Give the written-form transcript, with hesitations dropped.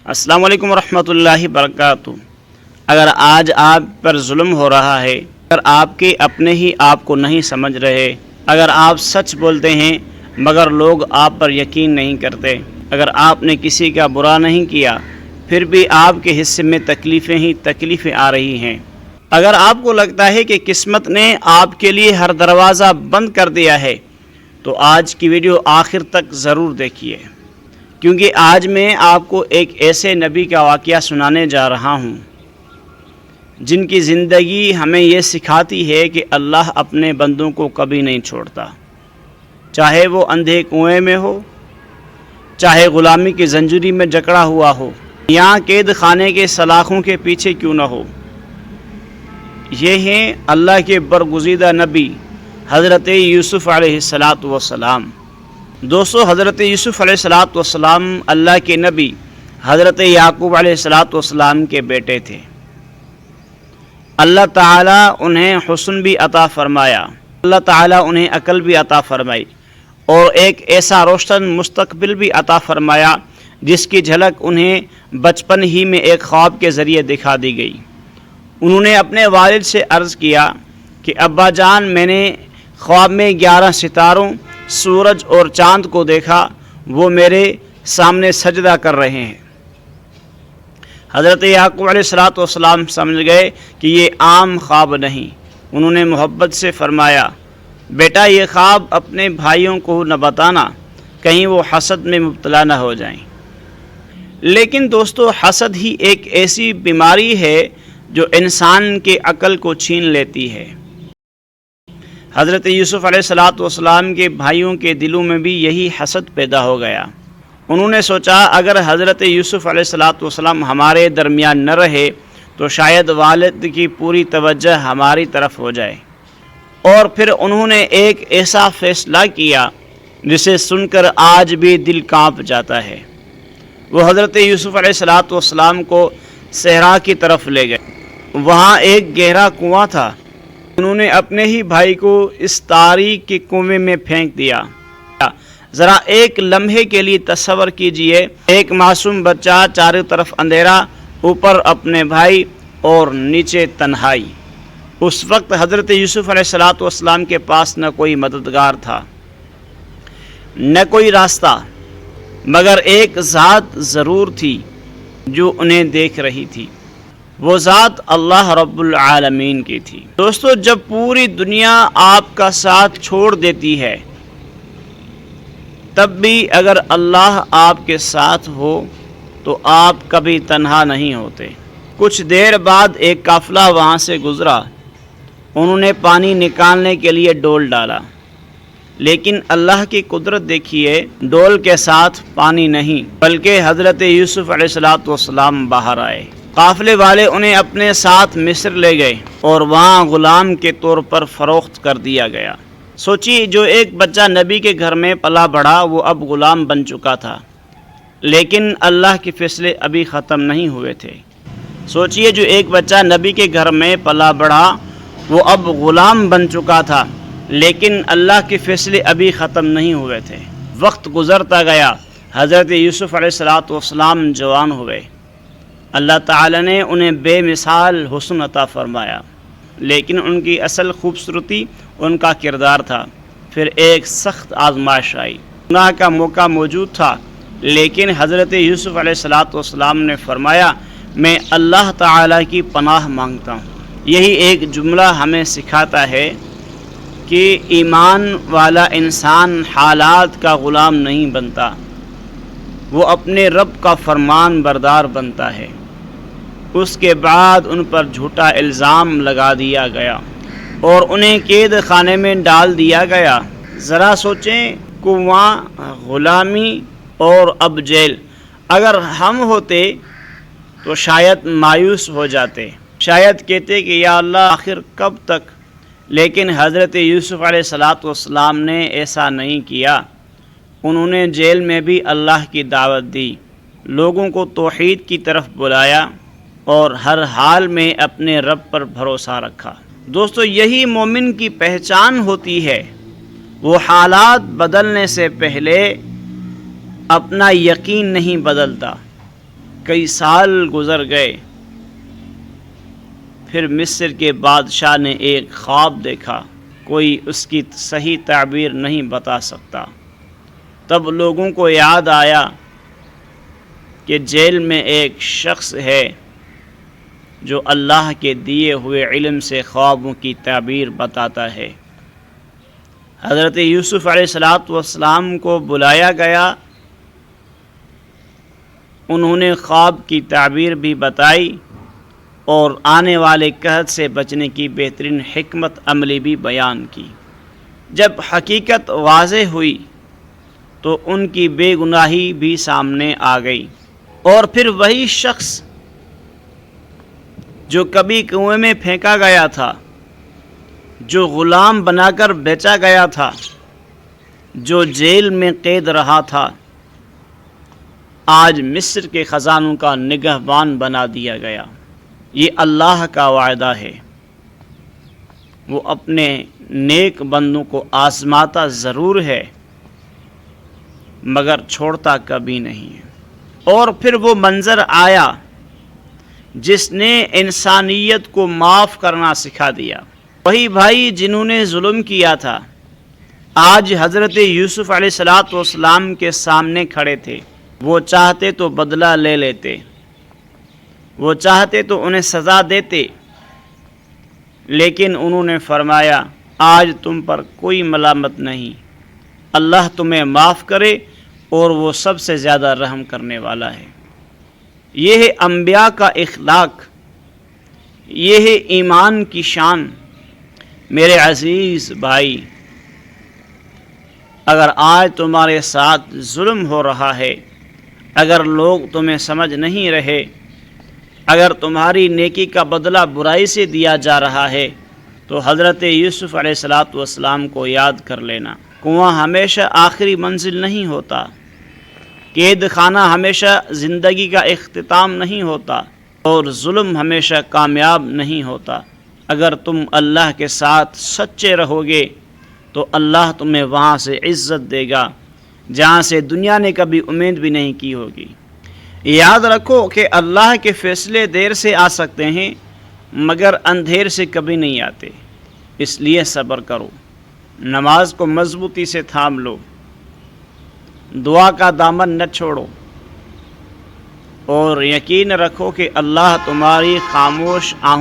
السلام علیکم ورحمۃ اللہ وبرکاتہ۔ اگر آج آپ پر ظلم ہو رہا ہے، اگر آپ کے اپنے ہی آپ کو نہیں سمجھ رہے، اگر آپ سچ بولتے ہیں مگر لوگ آپ پر یقین نہیں کرتے، اگر آپ نے کسی کا برا نہیں کیا پھر بھی آپ کے حصے میں تکلیفیں ہی تکلیفیں آ رہی ہیں، اگر آپ کو لگتا ہے کہ قسمت نے آپ کے لیے ہر دروازہ بند کر دیا ہے تو آج کی ویڈیو آخر تک ضرور دیکھیے، کیونکہ آج میں آپ کو ایک ایسے نبی کا واقعہ سنانے جا رہا ہوں جن کی زندگی ہمیں یہ سکھاتی ہے کہ اللہ اپنے بندوں کو کبھی نہیں چھوڑتا، چاہے وہ اندھے کنویں میں ہو، چاہے غلامی کی زنجیری میں جکڑا ہوا ہو، یا قید خانے کے سلاخوں کے پیچھے کیوں نہ ہو۔ یہ ہیں اللہ کے برگزیدہ نبی حضرت یوسف علیہ السلام۔ دوستو، حضرت یوسف علیہ السلام اللہ کے نبی حضرت یعقوب علیہ السلام کے بیٹے تھے۔ اللہ تعالیٰ انہیں حسن بھی عطا فرمایا، اللہ تعالیٰ انہیں عقل بھی عطا فرمائی اور ایک ایسا روشن مستقبل بھی عطا فرمایا جس کی جھلک انہیں بچپن ہی میں ایک خواب کے ذریعے دکھا دی گئی۔ انہوں نے اپنے والد سے عرض کیا کہ ابا جان، میں نے خواب میں 11 ستاروں، سورج اور چاند کو دیکھا، وہ میرے سامنے سجدہ کر رہے ہیں۔ حضرت یعقوب علیہ السلام سمجھ گئے کہ یہ عام خواب نہیں۔ انہوں نے محبت سے فرمایا، بیٹا یہ خواب اپنے بھائیوں کو نہ بتانا، کہیں وہ حسد میں مبتلا نہ ہو جائیں۔ لیکن دوستو، حسد ہی ایک ایسی بیماری ہے جو انسان کے عقل کو چھین لیتی ہے۔ حضرت یوسف علیہ السلام کے بھائیوں کے دلوں میں بھی یہی حسد پیدا ہو گیا۔ انہوں نے سوچا اگر حضرت یوسف علیہ السلام ہمارے درمیان نہ رہے تو شاید والد کی پوری توجہ ہماری طرف ہو جائے، اور پھر انہوں نے ایک ایسا فیصلہ کیا جسے سن کر آج بھی دل کانپ جاتا ہے۔ وہ حضرت یوسف علیہ السلام کو صحرا کی طرف لے گئے۔ وہاں ایک گہرا کنواں تھا۔ انہوں نے اپنے ہی بھائی کو اس تاریک کے کنویں میں پھینک دیا۔ ذرا ایک لمحے کے لیے تصور کیجئے، ایک معصوم بچہ، چاروں طرف اندھیرا، اوپر اپنے بھائی اور نیچے تنہائی۔ اس وقت حضرت یوسف علیہ السلام کے پاس نہ کوئی مددگار تھا، نہ کوئی راستہ، مگر ایک ذات ضرور تھی جو انہیں دیکھ رہی تھی۔ وہ ذات اللہ رب العالمین کی تھی۔ دوستو، جب پوری دنیا آپ کا ساتھ چھوڑ دیتی ہے تب بھی اگر اللہ آپ کے ساتھ ہو تو آپ کبھی تنہا نہیں ہوتے۔ کچھ دیر بعد ایک قافلہ وہاں سے گزرا۔ انہوں نے پانی نکالنے کے لیے ڈول ڈالا، لیکن اللہ کی قدرت دیکھیے، ڈول کے ساتھ پانی نہیں بلکہ حضرت یوسف علیہ السلام باہر آئے۔ قافلے والے انہیں اپنے ساتھ مصر لے گئے اور وہاں غلام کے طور پر فروخت کر دیا گیا۔ سوچیے، جو ایک بچہ نبی کے گھر میں پلا بڑھا وہ اب غلام بن چکا تھا، لیکن اللہ کے فیصلے ابھی ختم نہیں ہوئے تھے۔ سوچیے، جو ایک بچہ نبی کے گھر میں پلا بڑھا وہ اب غلام بن چکا تھا، لیکن اللہ کے فیصلے ابھی ختم نہیں ہوئے تھے۔ وقت گزرتا گیا، حضرت یوسف علیہ السلام جوان ہوئے۔ اللہ تعالیٰ نے انہیں بے مثال حسن عطا فرمایا، لیکن ان کی اصل خوبصورتی ان کا کردار تھا۔ پھر ایک سخت آزمائش آئی، گناہ کا موقع موجود تھا، لیکن حضرت یوسف علیہ السلام نے فرمایا، میں اللہ تعالیٰ کی پناہ مانگتا ہوں۔ یہی ایک جملہ ہمیں سکھاتا ہے کہ ایمان والا انسان حالات کا غلام نہیں بنتا، وہ اپنے رب کا فرمان بردار بنتا ہے۔ اس کے بعد ان پر جھوٹا الزام لگا دیا گیا اور انہیں قید خانے میں ڈال دیا گیا۔ ذرا سوچیں، کنواں، غلامی اور اب جیل۔ اگر ہم ہوتے تو شاید مایوس ہو جاتے، شاید کہتے کہ یا اللہ آخر کب تک، لیکن حضرت یوسف علیہ السلام نے ایسا نہیں کیا۔ انہوں نے جیل میں بھی اللہ کی دعوت دی، لوگوں کو توحید کی طرف بلایا اور ہر حال میں اپنے رب پر بھروسہ رکھا۔ دوستو، یہی مومن کی پہچان ہوتی ہے، وہ حالات بدلنے سے پہلے اپنا یقین نہیں بدلتا، کئی سال گزر گئے، پھر مصر کے بادشاہ نے ایک خواب دیکھا، کوئی اس کی صحیح تعبیر نہیں بتا سکتا۔ تب لوگوں کو یاد آیا کہ جیل میں ایک شخص ہے جو اللہ کے دیے ہوئے علم سے خوابوں کی تعبیر بتاتا ہے۔ حضرت یوسف علیہ السلام کو بلایا گیا، انہوں نے خواب کی تعبیر بھی بتائی اور آنے والے قحط سے بچنے کی بہترین حکمت عملی بھی بیان کی۔ جب حقیقت واضح ہوئی تو ان کی بے گناہی بھی سامنے آ گئی، اور پھر وہی شخص جو کبھی کنویں میں پھینکا گیا تھا، جو غلام بنا کر بیچا گیا تھا، جو جیل میں قید رہا تھا، آج مصر کے خزانوں کا نگہبان بنا دیا گیا۔ یہ اللہ کا وعدہ ہے، وہ اپنے نیک بندوں کو آزماتا ضرور ہے مگر چھوڑتا کبھی نہیں ہے۔ اور پھر وہ منظر آیا جس نے انسانیت کو معاف کرنا سکھا دیا۔ وہی بھائی جنہوں نے ظلم کیا تھا آج حضرت یوسف علیہ السلام کے سامنے کھڑے تھے۔ وہ چاہتے تو بدلہ لے لیتے، وہ چاہتے تو انہیں سزا دیتے، لیکن انہوں نے فرمایا آج تم پر کوئی ملامت نہیں، اللہ تمہیں معاف کرے اور وہ سب سے زیادہ رحم کرنے والا ہے۔ یہ ہے انبیاء کا اخلاق، یہ ہے ایمان کی شان۔ میرے عزیز بھائی، اگر آج تمہارے ساتھ ظلم ہو رہا ہے، اگر لوگ تمہیں سمجھ نہیں رہے، اگر تمہاری نیکی کا بدلہ برائی سے دیا جا رہا ہے، تو حضرت یوسف علیہ السلام کو یاد کر لینا۔ کنواں ہمیشہ آخری منزل نہیں ہوتا، قید خانہ ہمیشہ زندگی کا اختتام نہیں ہوتا، اور ظلم ہمیشہ کامیاب نہیں ہوتا۔ اگر تم اللہ کے ساتھ سچے رہو گے تو اللہ تمہیں وہاں سے عزت دے گا جہاں سے دنیا نے کبھی امید بھی نہیں کی ہوگی۔ یاد رکھو کہ اللہ کے فیصلے دیر سے آ سکتے ہیں مگر اندھیر سے کبھی نہیں آتے، اس لیے صبر کرو، نماز کو مضبوطی سے تھام لو، دعا کا دامن نہ چھوڑو، اور یقین رکھو کہ اللہ تمہاری خاموش آنکھوں